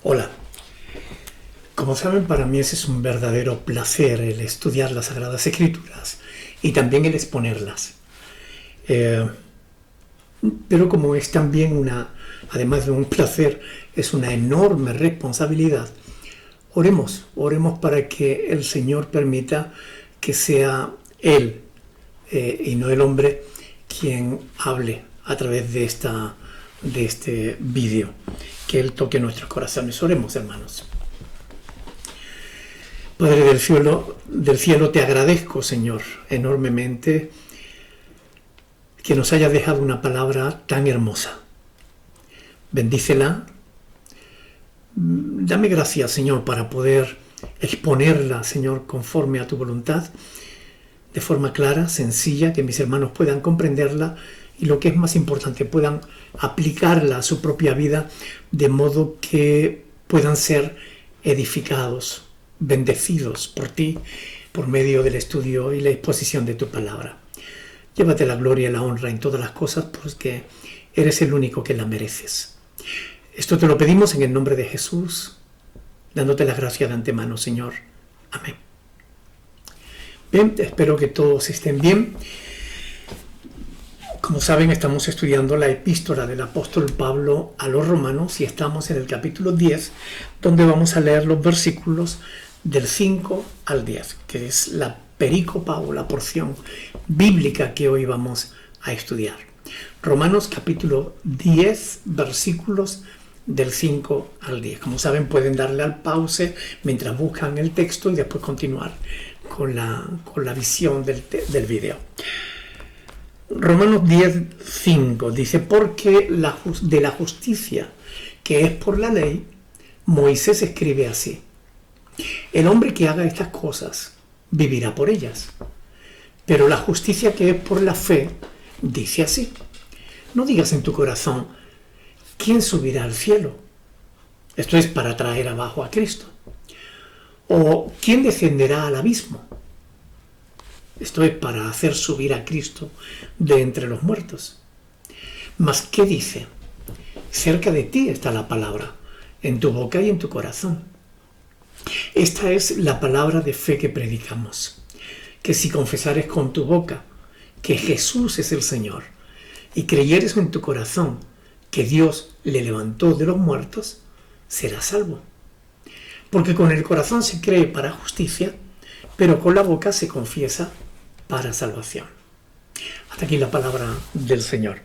Hola. Como saben, para mí ese es un verdadero placer, el estudiar las Sagradas Escrituras y también el exponerlas. Pero como es también además de un placer, es una enorme responsabilidad, oremos para que el Señor permita que sea Él y no el hombre quien hable a través de este vídeo, que Él toque nuestros corazones. Oremos, hermanos. Padre del cielo, te agradezco, Señor, enormemente que nos hayas dejado una palabra tan hermosa. Bendícela. Dame gracias, Señor, para poder exponerla, Señor, conforme a tu voluntad, de forma clara, sencilla, que mis hermanos puedan comprenderla y, lo que es más importante, puedan aplicarla a su propia vida, de modo que puedan ser edificados, bendecidos por ti, por medio del estudio y la exposición de tu palabra. Llévate la gloria y la honra en todas las cosas, porque eres el único que la mereces. Esto te lo pedimos en el nombre de Jesús, dándote las gracias de antemano, Señor. Amén. Bien, espero que todos estén bien. Como saben, estamos estudiando la epístola del apóstol Pablo a los romanos y estamos en el capítulo 10, donde vamos a leer los versículos del 5 al 10, que es la perícopa o la porción bíblica que hoy vamos a estudiar. Romanos capítulo 10, versículos del 5 al 10. Como saben, pueden darle al pause mientras buscan el texto y después continuar con la visión del video. Romanos 10, 5 dice: porque de la justicia que es por la ley, Moisés escribe así: el hombre que haga estas cosas vivirá por ellas. Pero la justicia que es por la fe dice así: no digas en tu corazón, ¿quién subirá al cielo? Esto es para traer abajo a Cristo. O ¿quién descenderá al abismo? Esto es para hacer subir a Cristo de entre los muertos. Mas ¿qué dice? Cerca de ti está la palabra, en tu boca y en tu corazón. Esta es la palabra de fe que predicamos, que si confesares con tu boca que Jesús es el Señor y creyeres en tu corazón que Dios le levantó de los muertos, serás salvo. Porque con el corazón se cree para justicia, pero con la boca se confiesa para salvación. Hasta aquí la palabra del Señor.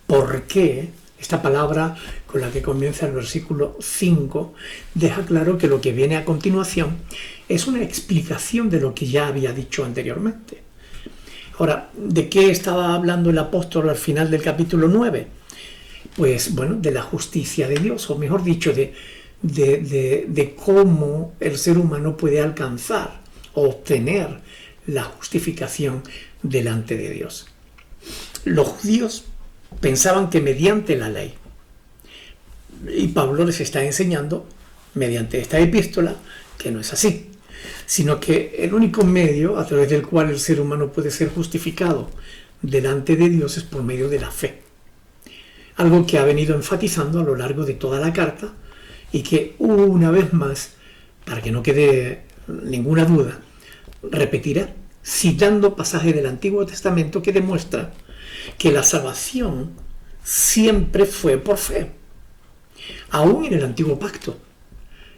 ¿Por qué? Esta palabra con la que comienza el versículo 5 deja claro que lo que viene a continuación es una explicación de lo que ya había dicho anteriormente. Ahora, ¿de qué estaba hablando el apóstol al final del capítulo 9? Pues bueno, de la justicia de Dios, o mejor dicho, de cómo el ser humano puede alcanzar o obtener la justificación delante de Dios. Los judíos pensaban que mediante la ley, y Pablo les está enseñando mediante esta epístola que no es así, sino que el único medio a través del cual el ser humano puede ser justificado delante de Dios es por medio de la fe. Algo que ha venido enfatizando a lo largo de toda la carta y que una vez más, para que no quede ninguna duda, repetirá citando pasajes del Antiguo Testamento que demuestra que la salvación siempre fue por fe, aún en el Antiguo Pacto,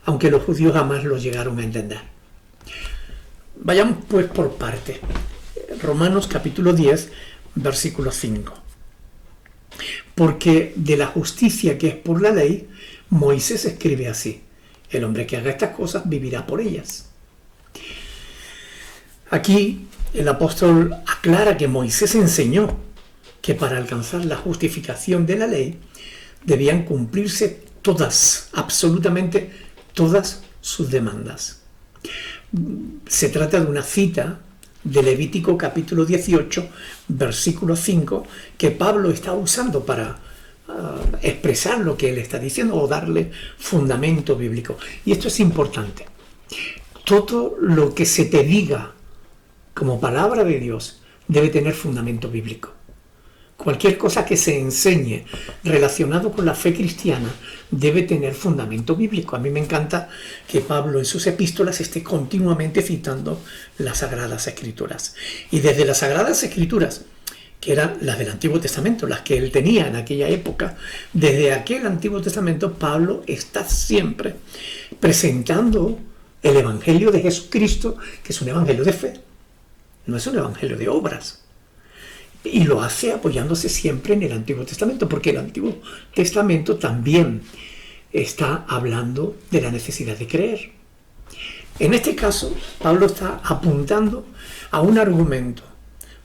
aunque los judíos jamás lo llegaron a entender. Vayamos pues por parte. Romanos capítulo 10, versículo 5. Porque de la justicia que es por la ley, Moisés escribe así: el hombre que haga estas cosas vivirá por ellas. Aquí el apóstol aclara que Moisés enseñó que para alcanzar la justificación de la ley debían cumplirse todas, absolutamente todas sus demandas. Se trata de una cita de Levítico capítulo 18, versículo 5, que Pablo está usando para expresar lo que él está diciendo o darle fundamento bíblico. Y esto es importante. Todo lo que se te diga como palabra de Dios debe tener fundamento bíblico. Cualquier cosa que se enseñe relacionado con la fe cristiana debe tener fundamento bíblico. A mí me encanta que Pablo en sus epístolas esté continuamente citando las Sagradas Escrituras. Y desde las Sagradas Escrituras, que eran las del Antiguo Testamento, las que él tenía en aquella época, desde aquel Antiguo Testamento Pablo está siempre presentando el Evangelio de Jesucristo, que es un Evangelio de fe, no es un Evangelio de obras. Y lo hace apoyándose siempre en el Antiguo Testamento, porque el Antiguo Testamento también está hablando de la necesidad de creer. En este caso, Pablo está apuntando a un argumento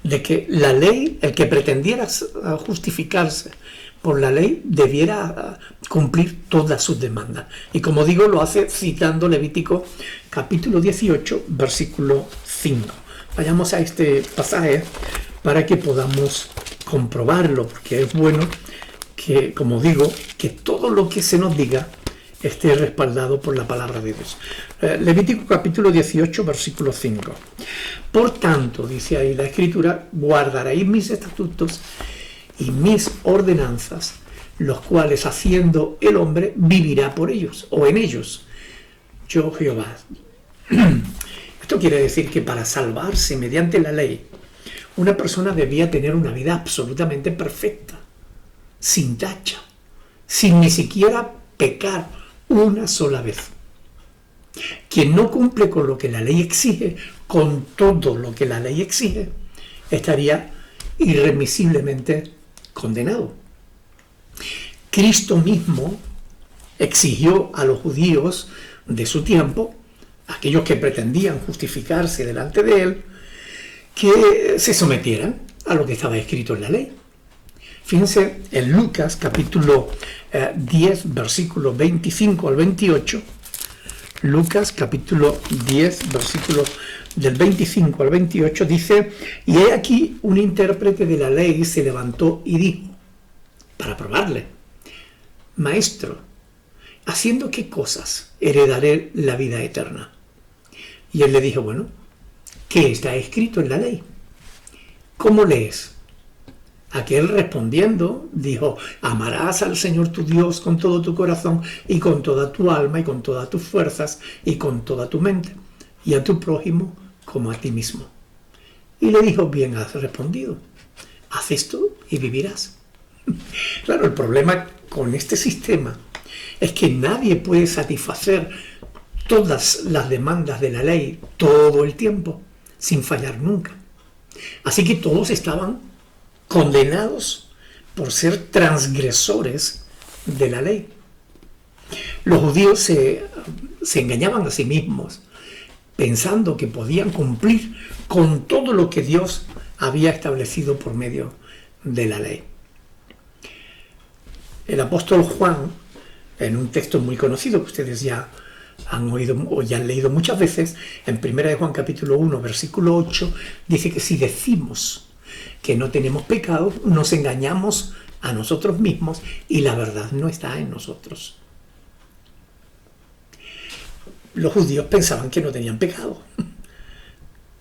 de que la ley, el que pretendiera justificarse por la ley, debiera cumplir todas sus demandas. Y como digo, lo hace citando Levítico capítulo 18, versículo 5. Vayamos a este pasaje para que podamos comprobarlo, porque es bueno que, como digo, que todo lo que se nos diga esté respaldado por la palabra de Dios. Levítico capítulo 18, versículo 5. Por tanto, dice ahí la Escritura, guardaréis mis estatutos y mis ordenanzas, los cuales haciendo el hombre vivirá por ellos, o en ellos, yo Jehová. Esto quiere decir que para salvarse mediante la ley, una persona debía tener una vida absolutamente perfecta, sin tacha, sin ni siquiera pecar una sola vez. Quien no cumple con lo que la ley exige, con todo lo que la ley exige, estaría irremisiblemente condenado. Cristo mismo exigió a los judíos de su tiempo, aquellos que pretendían justificarse delante de él, que se sometieran a lo que estaba escrito en la ley. Fíjense en Lucas capítulo 10, versículos 25 al 28. Lucas capítulo 10, versículos del 25 al 28 dice: y he aquí un intérprete de la ley se levantó y dijo, para probarle: Maestro, ¿haciendo qué cosas heredaré la vida eterna? Y él le dijo: bueno, ¿qué está escrito en la ley? ¿Cómo lees? Aquel respondiendo dijo: amarás al Señor tu Dios con todo tu corazón y con toda tu alma y con todas tus fuerzas y con toda tu mente, y a tu prójimo como a ti mismo. Y le dijo: bien has respondido, haz esto y vivirás. Claro, el problema con este sistema es que nadie puede satisfacer todas las demandas de la ley todo el tiempo, sin fallar nunca. Así que todos estaban condenados por ser transgresores de la ley. Los judíos se engañaban a sí mismos, pensando que podían cumplir con todo lo que Dios había establecido por medio de la ley. El apóstol Juan, en un texto muy conocido que ustedes ya han oído o ya han leído muchas veces, en 1 de Juan capítulo 1, versículo 8, dice que si decimos que no tenemos pecado, nos engañamos a nosotros mismos y la verdad no está en nosotros. Los judíos pensaban que no tenían pecado,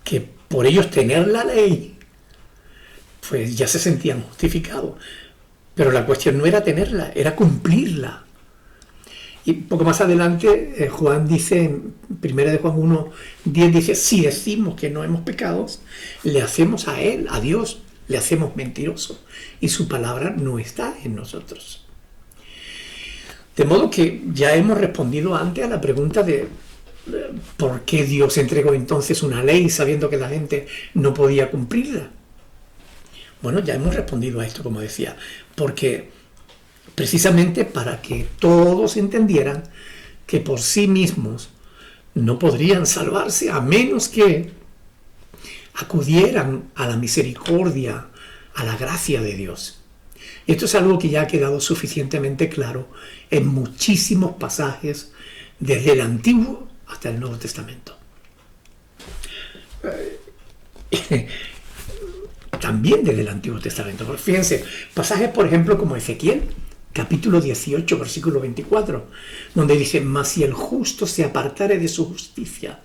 que por ellos tener la ley, pues ya se sentían justificados. Pero la cuestión no era tenerla, era cumplirla. Y poco más adelante Juan dice, en 1 de Juan 1, 10, dice: si decimos que no hemos pecado, le hacemos a él, a Dios, le hacemos mentiroso, y su palabra no está en nosotros. De modo que ya hemos respondido antes a la pregunta de ¿por qué Dios entregó entonces una ley sabiendo que la gente no podía cumplirla? Bueno, ya hemos respondido a esto, como decía, porque precisamente para que todos entendieran que por sí mismos no podrían salvarse a menos que acudieran a la misericordia, a la gracia de Dios. Esto es algo que ya ha quedado suficientemente claro en muchísimos pasajes desde el Antiguo hasta el Nuevo Testamento. También desde el Antiguo Testamento. Porque fíjense, pasajes por ejemplo como Ezequiel, capítulo 18, versículo 24, donde dice: mas si el justo se apartare de su justicia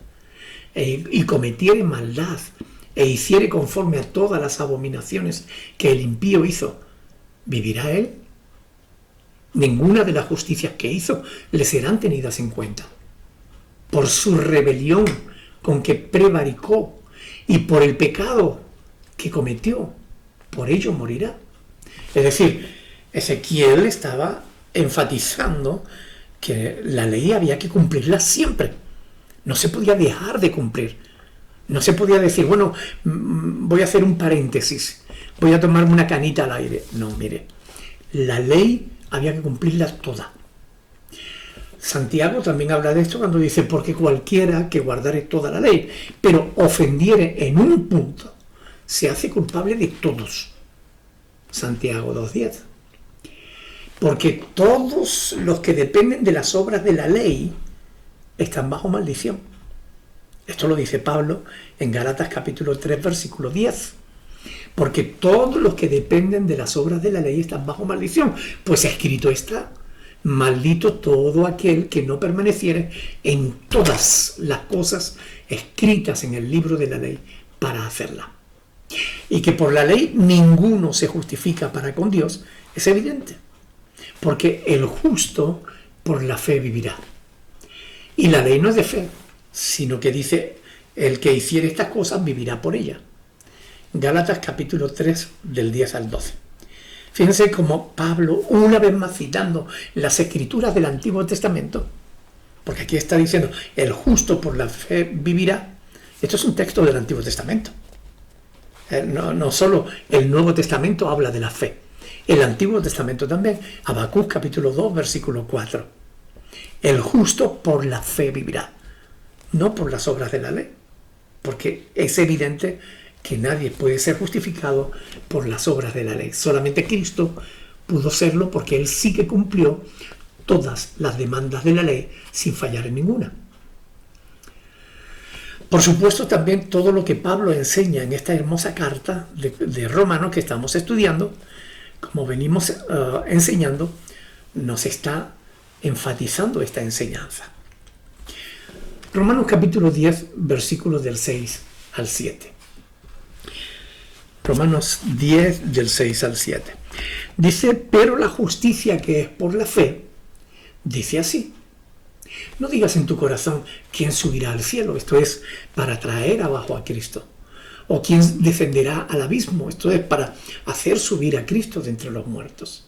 y cometiere maldad e hiciere conforme a todas las abominaciones que el impío hizo, ¿vivirá él? Ninguna de las justicias que hizo le serán tenidas en cuenta. Por su rebelión con que prevaricó y por el pecado que cometió, por ello morirá. Es decir, Ezequiel estaba enfatizando que la ley había que cumplirla siempre. No se podía dejar de cumplir. No se podía decir, bueno, voy a hacer un paréntesis, voy a tomarme una canita al aire. No, mire, la ley había que cumplirla toda. Santiago también habla de esto cuando dice, porque cualquiera que guardare toda la ley, pero ofendiere en un punto, se hace culpable de todos. Santiago 2:10. Porque todos los que dependen de las obras de la ley están bajo maldición. Esto lo dice Pablo en Gálatas capítulo 3, versículo 10. Porque todos los que dependen de las obras de la ley están bajo maldición. Pues escrito está, maldito todo aquel que no permaneciere en todas las cosas escritas en el libro de la ley para hacerla. Y que por la ley ninguno se justifica para con Dios, es evidente. Porque el justo por la fe vivirá. Y la ley no es de fe, sino que dice, el que hiciere estas cosas vivirá por ella. Gálatas capítulo 3, del 10 al 12. Fíjense cómo Pablo, una vez más citando las escrituras del Antiguo Testamento, porque aquí está diciendo, el justo por la fe vivirá. Esto es un texto del Antiguo Testamento. No solo el Nuevo Testamento habla de la fe, el Antiguo Testamento también. Habacuc capítulo 2, versículo 4. El justo por la fe vivirá, no por las obras de la ley, porque es evidente que nadie puede ser justificado por las obras de la ley. Solamente Cristo pudo serlo porque Él sí que cumplió todas las demandas de la ley sin fallar en ninguna. Por supuesto, también todo lo que Pablo enseña en esta hermosa carta de Romanos que estamos estudiando, como venimos enseñando, nos está enfatizando esta enseñanza. Romanos capítulo 10, versículos del 6 al 7. Romanos 10, del 6 al 7. Dice, pero la justicia que es por la fe, dice así. No digas en tu corazón, ¿quién subirá al cielo? Esto es para traer abajo a Cristo. O ¿quién descenderá al abismo? Esto es para hacer subir a Cristo de entre los muertos.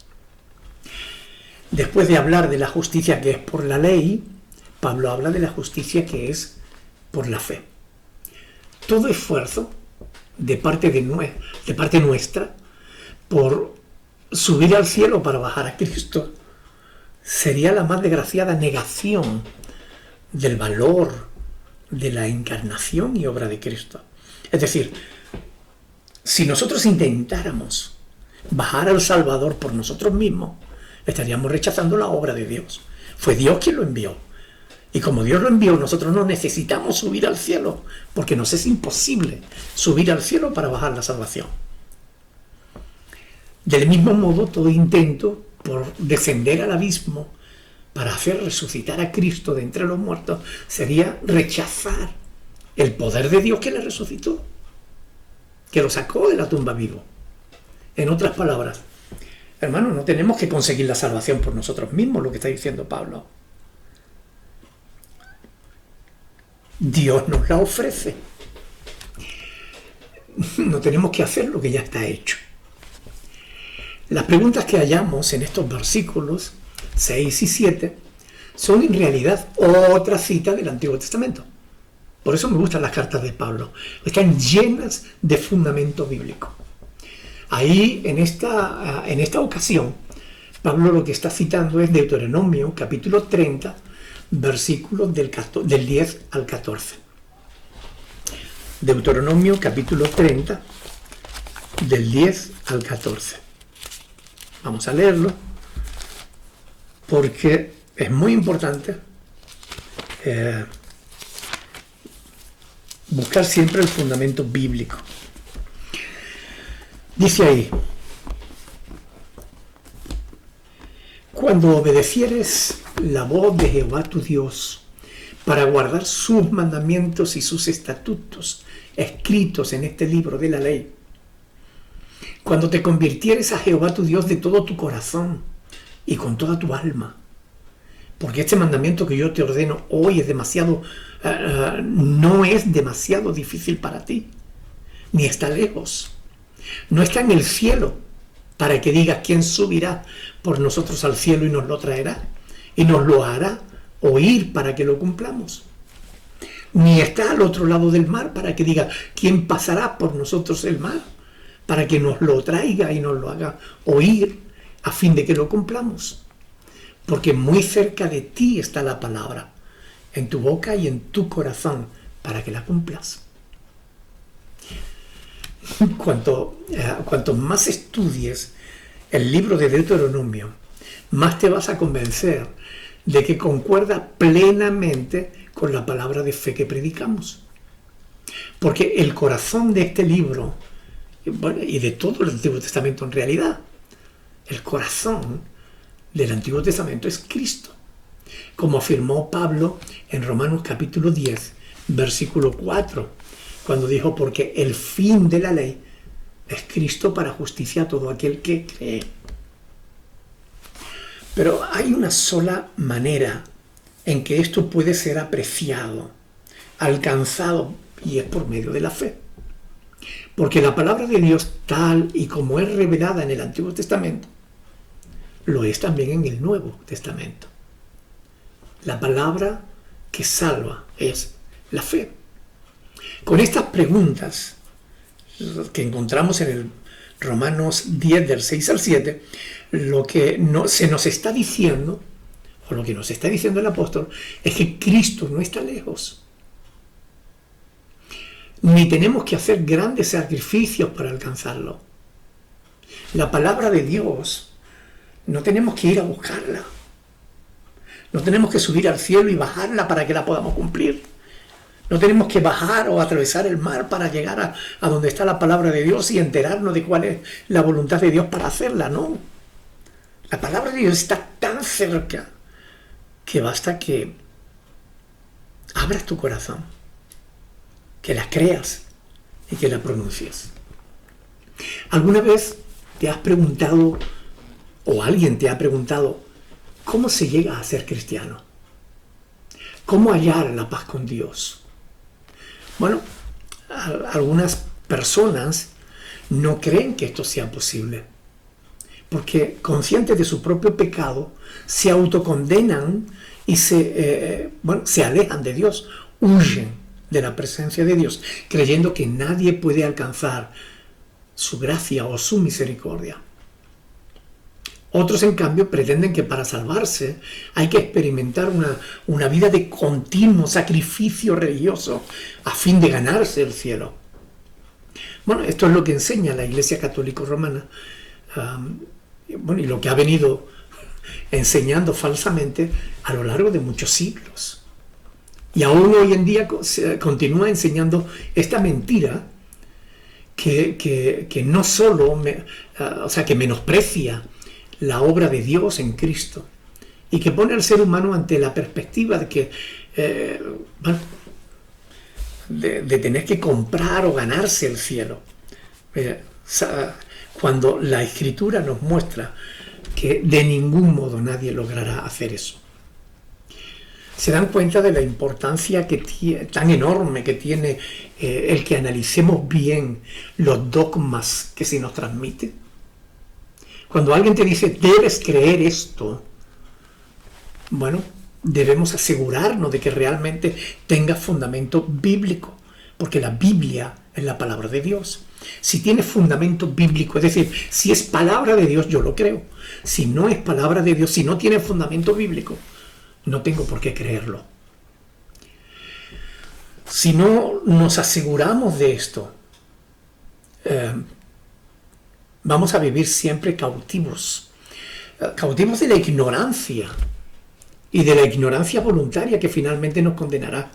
Después de hablar de la justicia que es por la ley, Pablo habla de la justicia que es por la fe. Todo esfuerzo de parte nuestra por subir al cielo para bajar a Cristo sería la más desgraciada negación del valor de la encarnación y obra de Cristo. Es decir, si nosotros intentáramos bajar al Salvador por nosotros mismos, estaríamos rechazando la obra de Dios. Fue Dios quien lo envió. Y como Dios lo envió, nosotros no necesitamos subir al cielo, porque nos es imposible subir al cielo para bajar la salvación. Del mismo modo, todo intento por descender al abismo para hacer resucitar a Cristo de entre los muertos sería rechazar el poder de Dios que le resucitó, que lo sacó de la tumba vivo. En otras palabras, hermanos, no tenemos que conseguir la salvación por nosotros mismos, lo que está diciendo Pablo. Dios nos la ofrece. No tenemos que hacer lo que ya está hecho. Las preguntas que hallamos en estos versículos 6 y 7 son en realidad otra cita del Antiguo Testamento. Por eso me gustan las cartas de Pablo. Están llenas de fundamento bíblico. Ahí, en esta ocasión, Pablo lo que está citando es Deuteronomio, capítulo 30, versículos del 10 al 14. Deuteronomio, capítulo 30, del 10 al 14. Vamos a leerlo, porque es muy importante buscar siempre el fundamento bíblico. Dice ahí, cuando obedecieres la voz de Jehová tu Dios para guardar sus mandamientos y sus estatutos escritos en este libro de la ley. Cuando te convirtieres a Jehová tu Dios de todo tu corazón y con toda tu alma. Porque este mandamiento que yo te ordeno hoy es demasiado, no es demasiado difícil para ti, ni está lejos. No está en el cielo para que digas quién subirá por nosotros al cielo y nos lo traerá y nos lo hará oír para que lo cumplamos. Ni está al otro lado del mar para que diga quién pasará por nosotros el mar para que nos lo traiga y nos lo haga oír a fin de que lo cumplamos. Porque muy cerca de ti está la palabra, en tu boca y en tu corazón, para que la cumplas. Cuanto más estudies el libro de Deuteronomio, más te vas a convencer de que concuerda plenamente con la palabra de fe que predicamos. Porque el corazón de este libro, y de todo el Antiguo Testamento en realidad, el corazón del Antiguo Testamento es Cristo. Como afirmó Pablo en Romanos capítulo 10, versículo 4, cuando dijo, porque el fin de la ley es Cristo para justicia a todo aquel que cree. Pero hay una sola manera en que esto puede ser apreciado, alcanzado, y es por medio de la fe. Porque la palabra de Dios, tal y como es revelada en el Antiguo Testamento, lo es también en el Nuevo Testamento. La palabra que salva es la fe. Con estas preguntas que encontramos en el Romanos 10, del 6 al 7, lo que se nos está diciendo, o lo que nos está diciendo el apóstol, es que Cristo no está lejos. Ni tenemos que hacer grandes sacrificios para alcanzarlo. La palabra de Dios, no tenemos que ir a buscarla. No tenemos que subir al cielo y bajarla para que la podamos cumplir. No tenemos que bajar o atravesar el mar para llegar a donde está la palabra de Dios y enterarnos de cuál es la voluntad de Dios para hacerla, no. La palabra de Dios está tan cerca que basta que abras tu corazón, que la creas y que la pronuncies. ¿Alguna vez te has preguntado, o alguien te ha preguntado, cómo se llega a ser cristiano? ¿Cómo hallar la paz con Dios? Bueno, algunas personas no creen que esto sea posible, porque conscientes de su propio pecado, se autocondenan y se alejan de Dios, huyen de la presencia de Dios, creyendo que nadie puede alcanzar su gracia o su misericordia. Otros, en cambio, pretenden que para salvarse hay que experimentar una vida de continuo sacrificio religioso a fin de ganarse el cielo. Bueno, esto es lo que enseña la Iglesia Católica Romana, y lo que ha venido enseñando falsamente a lo largo de muchos siglos. Y aún hoy en día continúa enseñando esta mentira que no solo, que menosprecia la obra de Dios en Cristo y que pone al ser humano ante la perspectiva de que de tener que comprar o ganarse el cielo, cuando la Escritura nos muestra que de ningún modo nadie logrará hacer eso. ¿Se dan cuenta de la importancia tan enorme que tiene el que analicemos bien los dogmas que se nos transmiten? Cuando alguien te dice, debes creer esto, bueno, debemos asegurarnos de que realmente tenga fundamento bíblico, porque la Biblia es la palabra de Dios. Si tiene fundamento bíblico, es decir, si es palabra de Dios, yo lo creo. Si no es palabra de Dios, si no tiene fundamento bíblico, no tengo por qué creerlo. Si no nos aseguramos de esto, vamos a vivir siempre cautivos de la ignorancia, y de la ignorancia voluntaria que finalmente nos condenará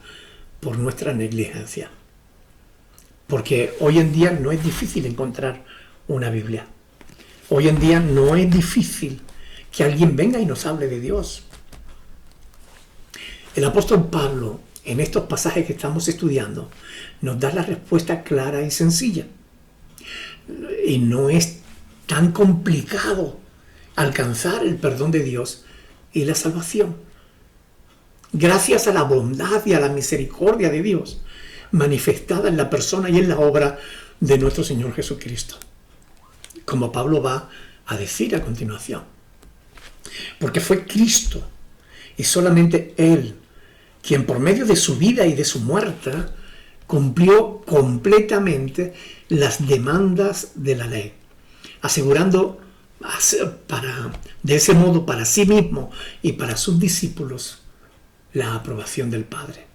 por nuestra negligencia. Porque hoy en día no es difícil encontrar una Biblia. Hoy en día no es difícil que alguien venga y nos hable de Dios. El apóstol Pablo en estos pasajes que estamos estudiando, nos da la respuesta clara y sencilla. Y no es tan complicado alcanzar el perdón de Dios y la salvación. Gracias a la bondad y a la misericordia de Dios, manifestada en la persona y en la obra de nuestro Señor Jesucristo. Como Pablo va a decir a continuación. Porque fue Cristo y solamente Él quien por medio de su vida y de su muerte cumplió completamente las demandas de la ley, asegurando de ese modo para sí mismo y para sus discípulos la aprobación del Padre.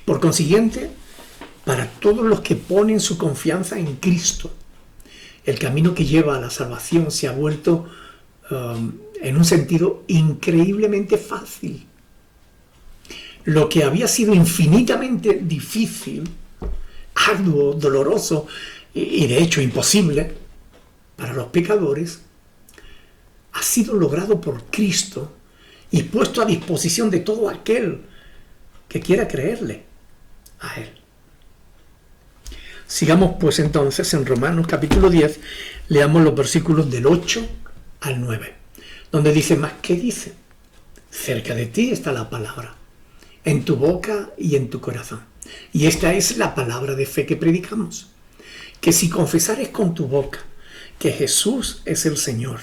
Por consiguiente, para todos los que ponen su confianza en Cristo, el camino que lleva a la salvación se ha vuelto en un sentido increíblemente fácil. Lo que había sido infinitamente difícil, arduo, doloroso y de hecho imposible para los pecadores, ha sido logrado por Cristo y puesto a disposición de todo aquel que quiera creerle a Él. Sigamos pues entonces en Romanos capítulo 10, leamos los versículos del 8 al 9, donde dice más que dice: cerca de ti está la palabra, en tu boca y en tu corazón. Y esta es la palabra de fe que predicamos, que si confesares con tu boca que Jesús es el Señor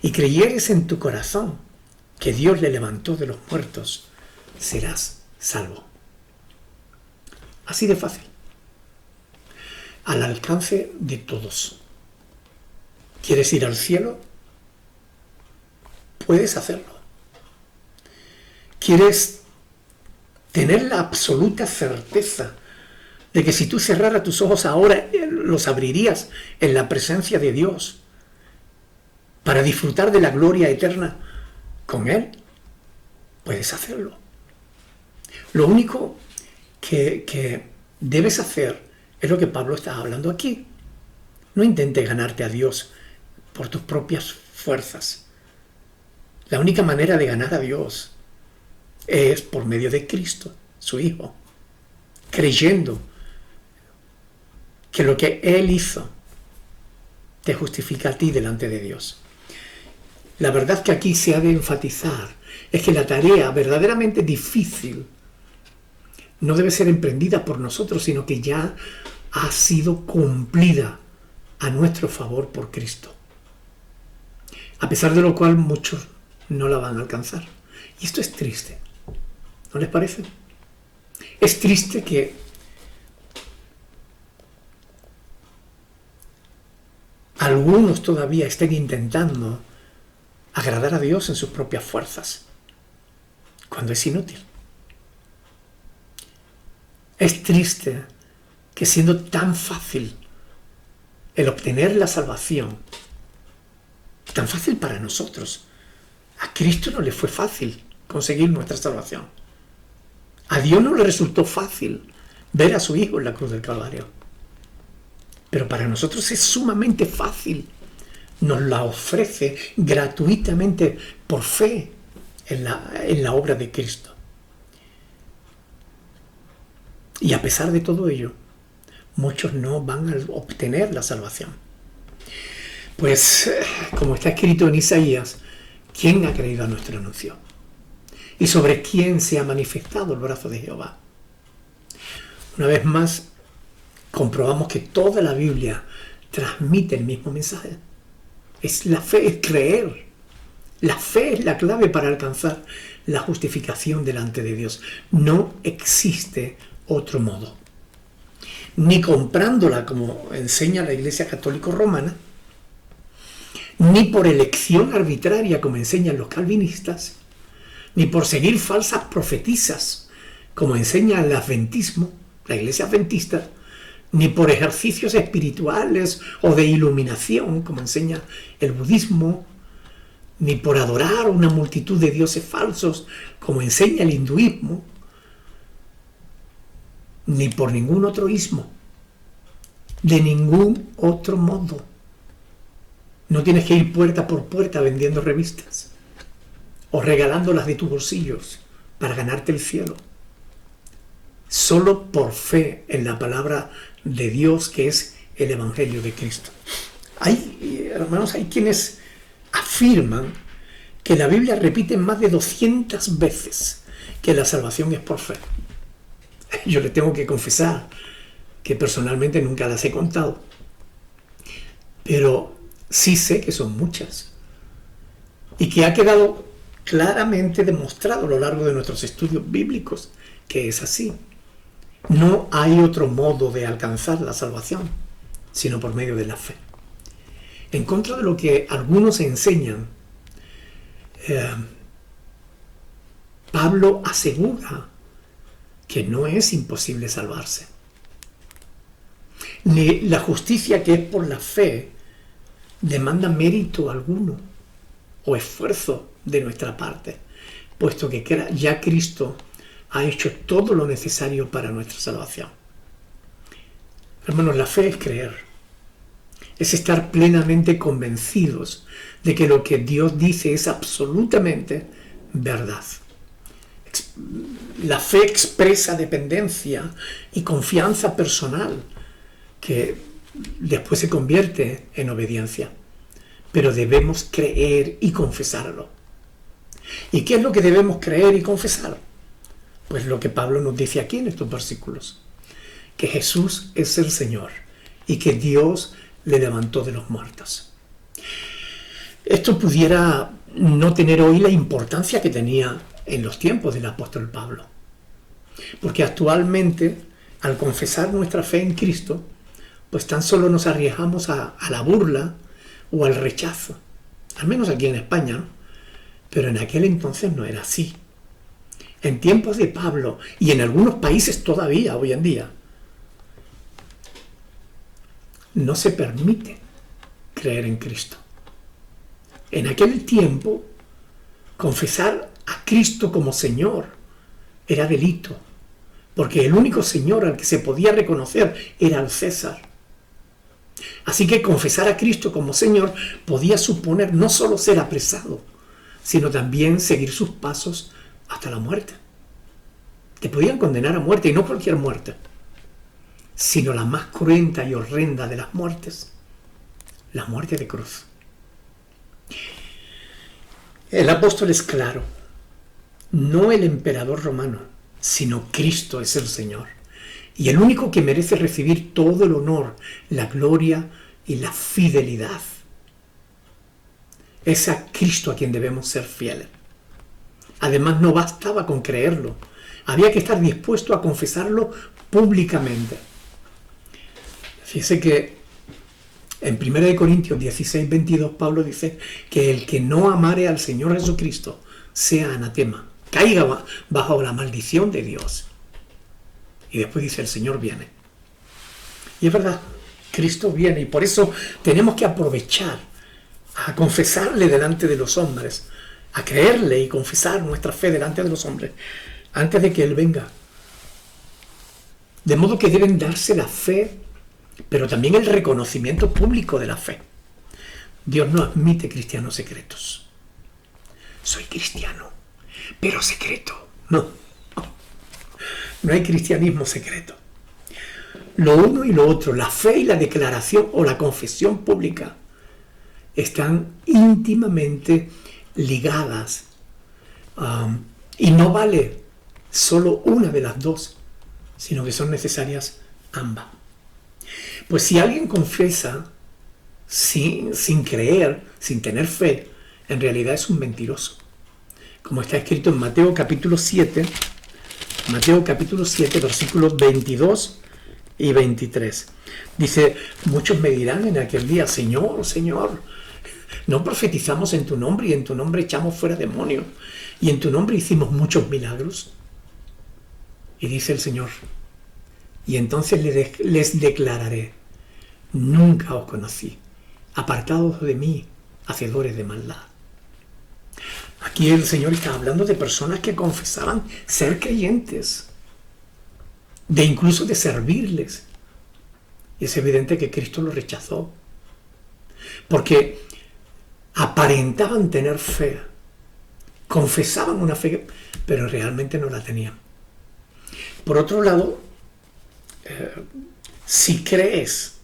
y creyeres en tu corazón que Dios le levantó de los muertos, serás salvo. Así de fácil. Al alcance de todos. ¿Quieres ir al cielo? Puedes hacerlo. ¿Quieres tener la absoluta certeza de que si tú cerraras tus ojos ahora, los abrirías en la presencia de Dios para disfrutar de la gloria eterna con Él? Puedes hacerlo. Lo único que debes hacer es lo que Pablo está hablando aquí. No intentes ganarte a Dios por tus propias fuerzas. La única manera de ganar a Dios es por medio de Cristo, su Hijo, creyendo que lo que Él hizo te justifica a ti delante de Dios. La verdad que aquí se ha de enfatizar es que la tarea verdaderamente difícil no debe ser emprendida por nosotros, sino que ya ha sido cumplida a nuestro favor por Cristo. A pesar de lo cual muchos no la van a alcanzar. Y esto es triste. ¿No les parece? Es triste que algunos todavía estén intentando agradar a Dios en sus propias fuerzas, cuando es inútil. Es triste que siendo tan fácil el obtener la salvación, tan fácil para nosotros, a Cristo no le fue fácil conseguir nuestra salvación. A Dios no le resultó fácil ver a su Hijo en la cruz del Calvario. Pero para nosotros es sumamente fácil. Nos la ofrece gratuitamente por fe en la obra de Cristo. Y a pesar de todo ello, muchos no van a obtener la salvación. Pues, como está escrito en Isaías, ¿quién ha creído a nuestro anuncio? ¿Y sobre quién se ha manifestado el brazo de Jehová? Una vez más, comprobamos que toda la Biblia transmite el mismo mensaje. Es la fe, es creer. La fe es la clave para alcanzar la justificación delante de Dios. No existe otro modo. Ni comprándola, como enseña la Iglesia Católica Romana, ni por elección arbitraria, como enseñan los calvinistas, ni por seguir falsas profetisas, como enseña el adventismo, la Iglesia adventista, ni por ejercicios espirituales o de iluminación, como enseña el budismo, ni por adorar una multitud de dioses falsos, como enseña el hinduismo, ni por ningún otro ismo, de ningún otro modo. No tienes que ir puerta por puerta vendiendo revistas o regalándolas de tus bolsillos para ganarte el cielo. solo por fe en la palabra de Dios, que es el Evangelio de Cristo. Hermanos, hay quienes afirman que la Biblia repite más de 200 veces que la salvación es por fe. Yo le tengo que confesar que personalmente nunca las he contado, pero sí sé que son muchas y que ha quedado claramente demostrado a lo largo de nuestros estudios bíblicos que es así. No hay otro modo de alcanzar la salvación sino por medio de la fe. En contra de lo que algunos enseñan, Pablo asegura que no es imposible salvarse. Ni la justicia que es por la fe demanda mérito alguno o esfuerzo de nuestra parte, puesto que ya Cristo ha hecho todo lo necesario para nuestra salvación. Hermanos, la fe es creer, es estar plenamente convencidos de que lo que Dios dice es absolutamente verdad. La fe expresa dependencia y confianza personal que después se convierte en obediencia. Pero debemos creer y confesarlo. ¿Y qué es lo que debemos creer y confesar? Pues lo que Pablo nos dice aquí en estos versículos: que Jesús es el Señor y que Dios le levantó de los muertos. Esto pudiera no tener hoy la importancia que tenía en los tiempos del apóstol Pablo, porque actualmente, al confesar nuestra fe en Cristo, pues tan solo nos arriesgamos a la burla o al rechazo, al menos aquí en España, ¿no? Pero en aquel entonces no era así. En tiempos de Pablo y en algunos países todavía hoy en día, no se permite creer en Cristo. En aquel tiempo, confesar a Cristo como Señor era delito, porque el único Señor al que se podía reconocer era al César. Así que confesar a Cristo como Señor podía suponer no solo ser apresado, sino también seguir sus pasos hasta la muerte. Te podían condenar a muerte, y no cualquier muerte, sino la más cruenta y horrenda de las muertes, la muerte de cruz. El apóstol es claro: no el emperador romano, sino Cristo es el Señor, y el único que merece recibir todo el honor, la gloria y la fidelidad. Es a Cristo a quien debemos ser fieles. Además, no bastaba con creerlo, había que estar dispuesto a confesarlo públicamente. Fíjese que en 1 Corintios 16, 22, Pablo dice que el que no amare al Señor Jesucristo sea anatema, caiga bajo la maldición de Dios. Y después dice: el Señor viene. Y es verdad, Cristo viene, y por eso tenemos que aprovechar a confesarle delante de los hombres, a creerle y confesar nuestra fe delante de los hombres antes de que Él venga. De modo que deben darse la fe, pero también el reconocimiento público de la fe. Dios no admite cristianos secretos. Soy cristiano, pero secreto. No hay cristianismo secreto. Lo uno y lo otro, la fe y la declaración o la confesión pública, están íntimamente ligadas, y no vale solo una de las dos, sino que son necesarias ambas. Pues si alguien confiesa sin creer, sin tener fe, en realidad es un mentiroso, como está escrito en Mateo capítulo 7, versículos 22 y 23. Dice: muchos me dirán en aquel día: Señor, Señor, ¿no profetizamos en tu nombre, y en tu nombre echamos fuera demonios, y en tu nombre hicimos muchos milagros? Y dice el Señor: y entonces les declararé: nunca os conocí, apartados de mí, hacedores de maldad. Aquí el Señor está hablando de personas que confesaban ser creyentes, de incluso de servirles. Y es evidente que Cristo lo rechazó, porque aparentaban tener fe, confesaban una fe, pero realmente no la tenían. Por otro lado, si crees,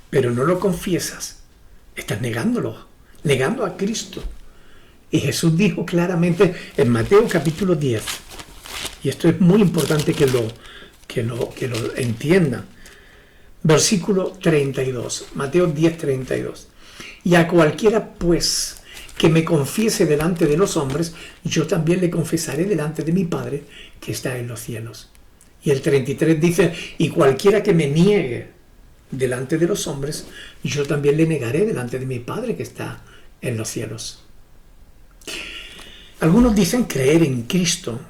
pero no lo confiesas, estás negando a Cristo. Y Jesús dijo claramente en Mateo capítulo 10, y esto es muy importante que lo entiendan, versículo 32, Mateo 10, 32. Y a cualquiera, pues, que me confiese delante de los hombres, yo también le confesaré delante de mi Padre que está en los cielos. Y el 33 dice, y cualquiera que me niegue delante de los hombres, yo también le negaré delante de mi Padre que está en los cielos. Algunos dicen creer en Cristo,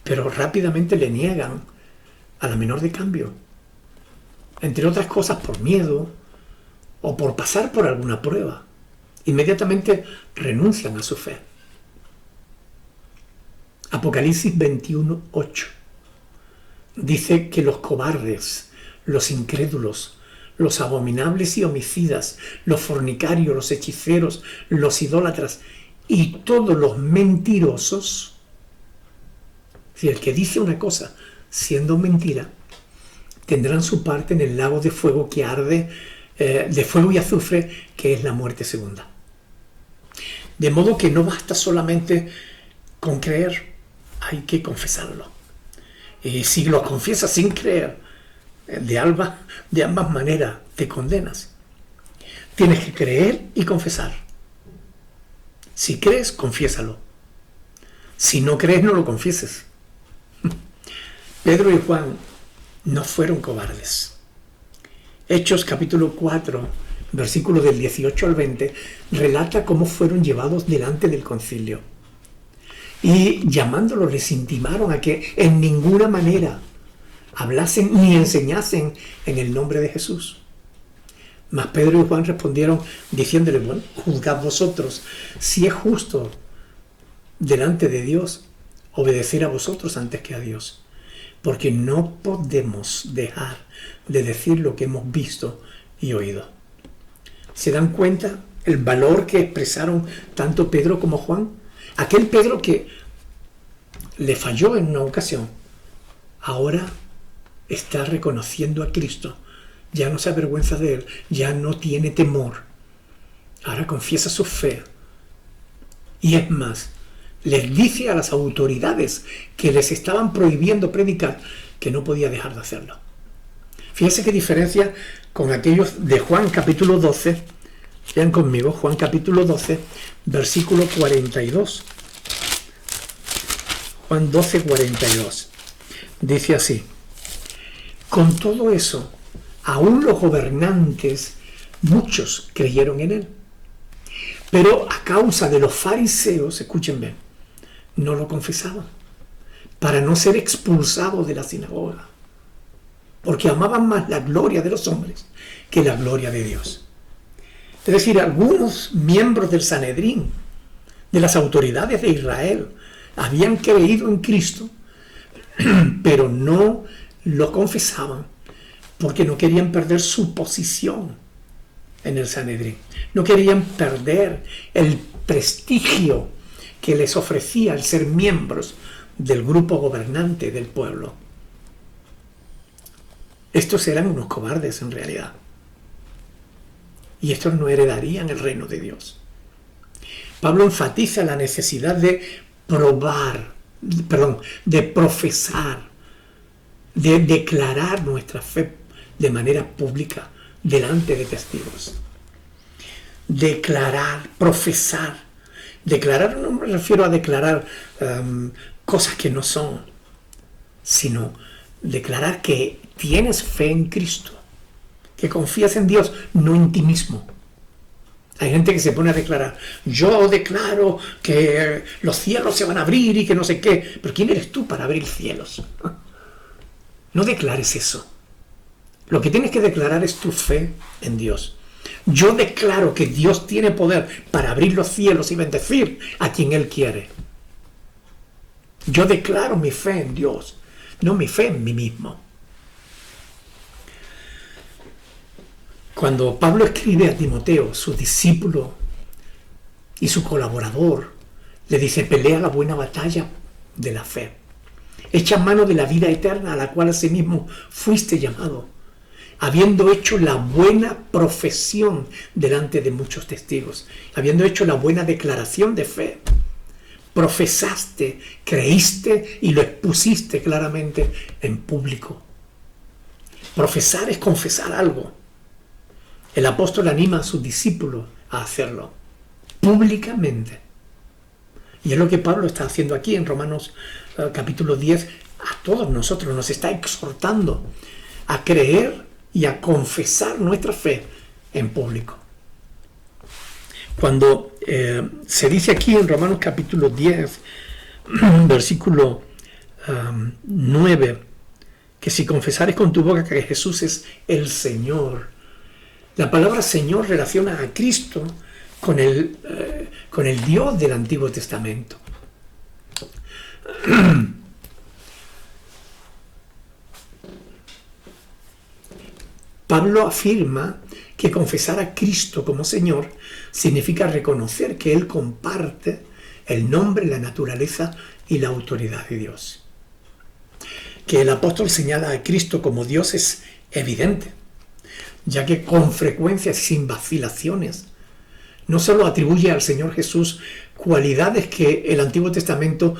pero rápidamente le niegan a la menor de cambio. Entre otras cosas por miedo o por pasar por alguna prueba. Inmediatamente renuncian a su fe. Apocalipsis 21, 8 dice que los cobardes, los incrédulos, los abominables y homicidas, los fornicarios, los hechiceros, los idólatras y todos los mentirosos, si el que dice una cosa siendo mentira, tendrán su parte en el lago de fuego que arde, de fuego y azufre, que es la muerte segunda. De modo que no basta solamente con creer, hay que confesarlo. Y si lo confiesas sin creer, de ambas maneras te condenas. Tienes que creer y confesar. Si crees, confiésalo. Si no crees, no lo confieses. Pedro y Juan no fueron cobardes. Hechos capítulo 4, versículos del 18 al 20, relata cómo fueron llevados delante del concilio. Y llamándolos les intimaron a que en ninguna manera hablasen ni enseñasen en el nombre de Jesús. Mas Pedro y Juan respondieron diciéndole, bueno, juzgad vosotros si es justo delante de Dios obedecer a vosotros antes que a Dios. Porque no podemos dejar de decir lo que hemos visto y oído. ¿Se dan cuenta el valor que expresaron tanto Pedro como Juan? Aquel Pedro que le falló en una ocasión, ahora está reconociendo a Cristo. Ya no se avergüenza de él, ya no tiene temor. Ahora confiesa su fe. Y es más, les dice a las autoridades que les estaban prohibiendo predicar que no podía dejar de hacerlo. Fíjense qué diferencia con aquellos de Juan capítulo 12. Vean conmigo, Juan capítulo 12, versículo 42. Juan 12, 42. Dice así: con todo eso, aún los gobernantes, muchos creyeron en él. Pero a causa de los fariseos, escuchen bien, no lo confesaban, para no ser expulsados de la sinagoga, porque amaban más la gloria de los hombres que la gloria de Dios. Es decir, algunos miembros del Sanedrín, de las autoridades de Israel, habían creído en Cristo, pero no lo confesaban, porque no querían perder su posición en el Sanedrín. No querían perder el prestigio que les ofrecía el ser miembros del grupo gobernante del pueblo. Estos eran unos cobardes en realidad. Y estos no heredarían el reino de Dios. Pablo enfatiza la necesidad de de profesar, de declarar nuestra fe de manera pública delante de testigos. Declarar, profesar. Declarar no me refiero a declarar cosas que no son, sino declarar que tienes fe en Cristo, que confías en Dios, no en ti mismo. Hay gente que se pone a declarar, yo declaro que los cielos se van a abrir y que no sé qué, pero ¿quién eres tú para abrir cielos? No declares eso. Lo que tienes que declarar es tu fe en Dios. Yo declaro que Dios tiene poder para abrir los cielos y bendecir a quien Él quiere. Yo declaro mi fe en Dios, no mi fe en mí mismo. Cuando Pablo escribe a Timoteo, su discípulo y su colaborador, le dice, pelea la buena batalla de la fe. Echa mano de la vida eterna a la cual asimismo fuiste llamado, habiendo hecho la buena profesión delante de muchos testigos, habiendo hecho la buena declaración de fe. Profesaste, creíste y lo expusiste claramente en público. Profesar es confesar algo. El apóstol anima a sus discípulos a hacerlo públicamente. Y es lo que Pablo está haciendo aquí en Romanos capítulo 10. A todos nosotros nos está exhortando a creer y a confesar nuestra fe en público. Cuando se dice aquí en Romanos capítulo 10, versículo 9, que si confesares con tu boca que Jesús es el Señor, la palabra Señor relaciona a Cristo con el Dios del Antiguo Testamento. Pablo afirma que confesar a Cristo como Señor significa reconocer que Él comparte el nombre, la naturaleza y la autoridad de Dios. Que el apóstol señala a Cristo como Dios es evidente, ya que con frecuencia, sin vacilaciones, no solo atribuye al Señor Jesús cualidades que el Antiguo Testamento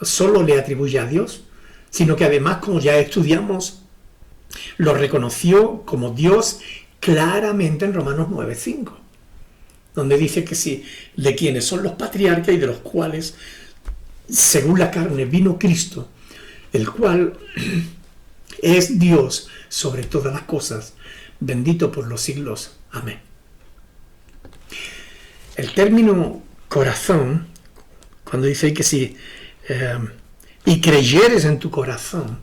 solo le atribuye a Dios, sino que además, como ya estudiamos, lo reconoció como Dios claramente en Romanos 9:5, donde dice que sí, de quienes son los patriarcas y de los cuales, según la carne, vino Cristo, el cual es Dios sobre todas las cosas, bendito por los siglos. Amén. El término corazón, cuando dice que si y creyeres en tu corazón,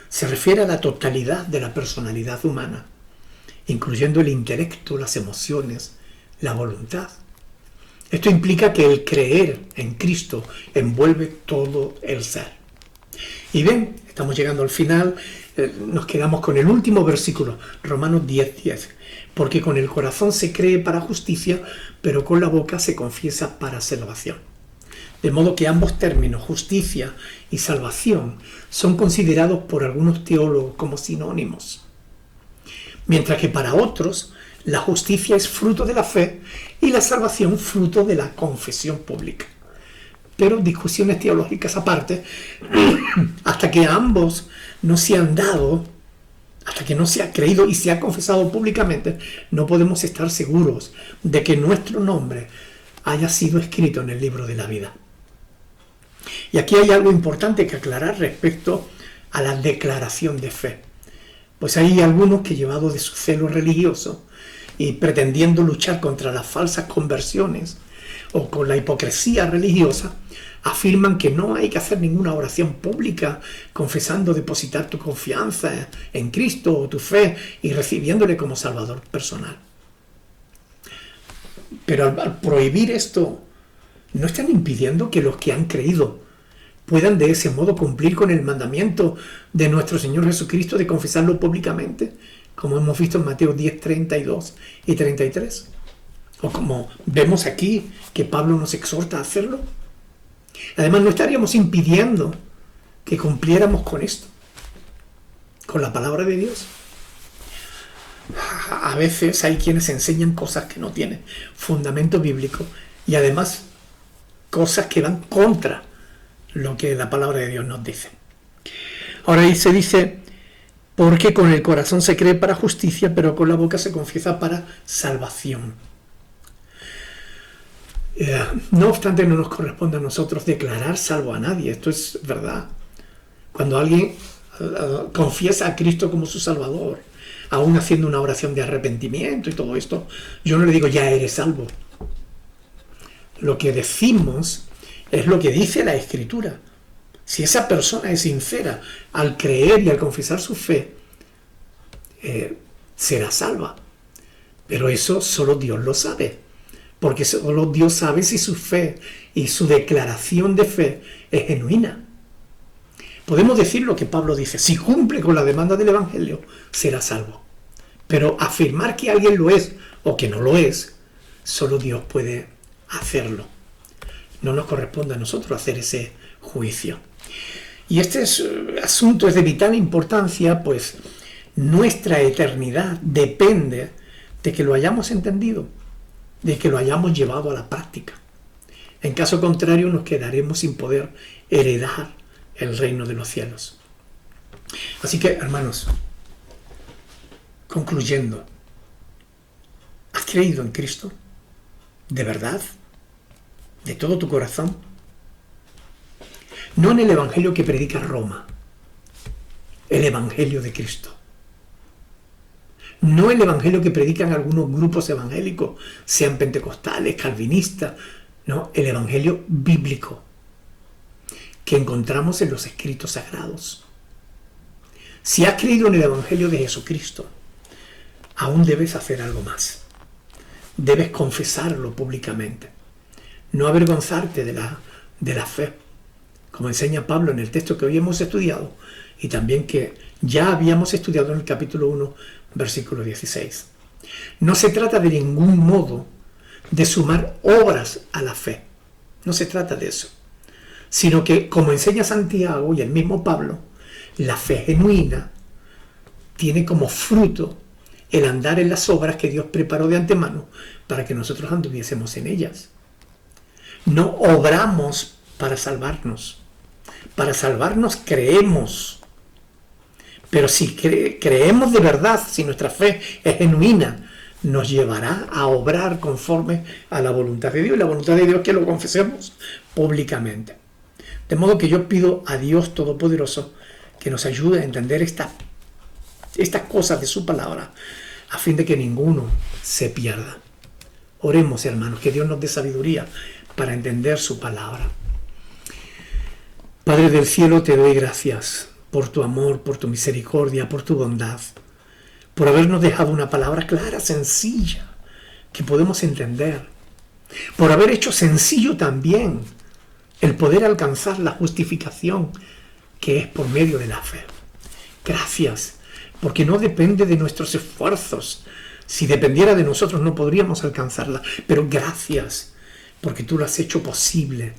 se refiere a la totalidad de la personalidad humana, incluyendo el intelecto, las emociones, la voluntad. Esto implica que el creer en Cristo envuelve todo el ser. Y ven, estamos llegando al final, nos quedamos con el último versículo, Romanos 10:10. Porque con el corazón se cree para justicia, pero con la boca se confiesa para salvación. De modo que ambos términos, justicia y salvación, son considerados por algunos teólogos como sinónimos. Mientras que para otros, la justicia es fruto de la fe y la salvación fruto de la confesión pública. Pero discusiones teológicas aparte, hasta que ambos no se han dado, hasta que no se ha creído y se ha confesado públicamente, no podemos estar seguros de que nuestro nombre haya sido escrito en el libro de la vida. Y aquí hay algo importante que aclarar respecto a la declaración de fe. Pues hay algunos que, llevados de su celo religioso y pretendiendo luchar contra las falsas conversiones o con la hipocresía religiosa, afirman que no hay que hacer ninguna oración pública confesando depositar tu confianza en Cristo o tu fe y recibiéndole como Salvador personal. Pero al prohibir esto, ¿no están impidiendo que los que han creído puedan de ese modo cumplir con el mandamiento de nuestro Señor Jesucristo de confesarlo públicamente, como hemos visto en Mateo 10, 32 y 33? O como vemos aquí que Pablo nos exhorta a hacerlo. Además, no estaríamos impidiendo que cumpliéramos con esto, con la palabra de Dios. A veces hay quienes enseñan cosas que no tienen fundamento bíblico y además cosas que van contra lo que la palabra de Dios nos dice. Ahora ahí se dice, porque con el corazón se cree para justicia, pero con la boca se confiesa para salvación. No obstante, no nos corresponde a nosotros declarar salvo a nadie. Esto es verdad. Cuando alguien confiesa a Cristo como su Salvador, aún haciendo una oración de arrepentimiento y todo esto, yo no le digo ya eres salvo. Lo que decimos es lo que dice la Escritura. Si esa persona es sincera al creer y al confesar su fe, será salva. Pero eso solo Dios lo sabe. Porque solo Dios sabe si su fe y su declaración de fe es genuina. Podemos decir lo que Pablo dice: si cumple con la demanda del Evangelio, será salvo. Pero afirmar que alguien lo es o que no lo es, solo Dios puede hacerlo. No nos corresponde a nosotros hacer ese juicio. Y este asunto es de vital importancia, pues nuestra eternidad depende de que lo hayamos entendido, de que lo hayamos llevado a la práctica. En caso contrario, nos quedaremos sin poder heredar el reino de los cielos. Así que, hermanos, concluyendo, ¿has creído en Cristo? ¿De verdad? ¿De todo tu corazón? No en el evangelio que predica Roma, el evangelio de Cristo. No el evangelio que predican algunos grupos evangélicos, sean pentecostales, calvinistas, no, el evangelio bíblico que encontramos en los escritos sagrados. Si has creído en el evangelio de Jesucristo, aún debes hacer algo más. Debes confesarlo públicamente. No avergonzarte de la fe, como enseña Pablo en el texto que hoy hemos estudiado y también que ya habíamos estudiado en el capítulo 1, versículo 16. No se trata de ningún modo de sumar obras a la fe. No se trata de eso. Sino que, como enseña Santiago y el mismo Pablo, la fe genuina tiene como fruto el andar en las obras que Dios preparó de antemano para que nosotros anduviésemos en ellas. No obramos para salvarnos. Para salvarnos creemos. Pero si creemos de verdad, si nuestra fe es genuina, nos llevará a obrar conforme a la voluntad de Dios. Y la voluntad de Dios es que lo confesemos públicamente. De modo que yo pido a Dios Todopoderoso que nos ayude a entender estas cosas de su palabra, a fin de que ninguno se pierda. Oremos, hermanos, que Dios nos dé sabiduría para entender su palabra. Padre del cielo, te doy gracias por tu amor, por tu misericordia, por tu bondad, por habernos dejado una palabra clara, sencilla, que podemos entender, por haber hecho sencillo también el poder alcanzar la justificación que es por medio de la fe. Gracias, porque no depende de nuestros esfuerzos. Si dependiera de nosotros no podríamos alcanzarla, pero gracias, porque tú lo has hecho posible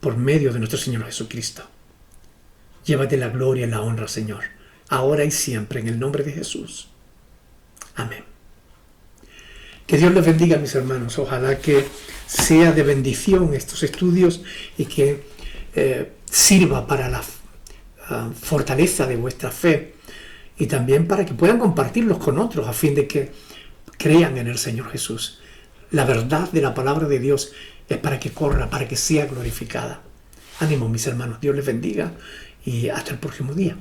por medio de nuestro Señor Jesucristo. Llévate la gloria y la honra, Señor, ahora y siempre, en el nombre de Jesús. Amén. Que Dios les bendiga, mis hermanos. Ojalá que sea de bendición estos estudios y que sirva para la fortaleza de vuestra fe y también para que puedan compartirlos con otros a fin de que crean en el Señor Jesús. La verdad de la palabra de Dios es para que corra, para que sea glorificada. Ánimo, mis hermanos. Dios les bendiga y hasta el próximo día.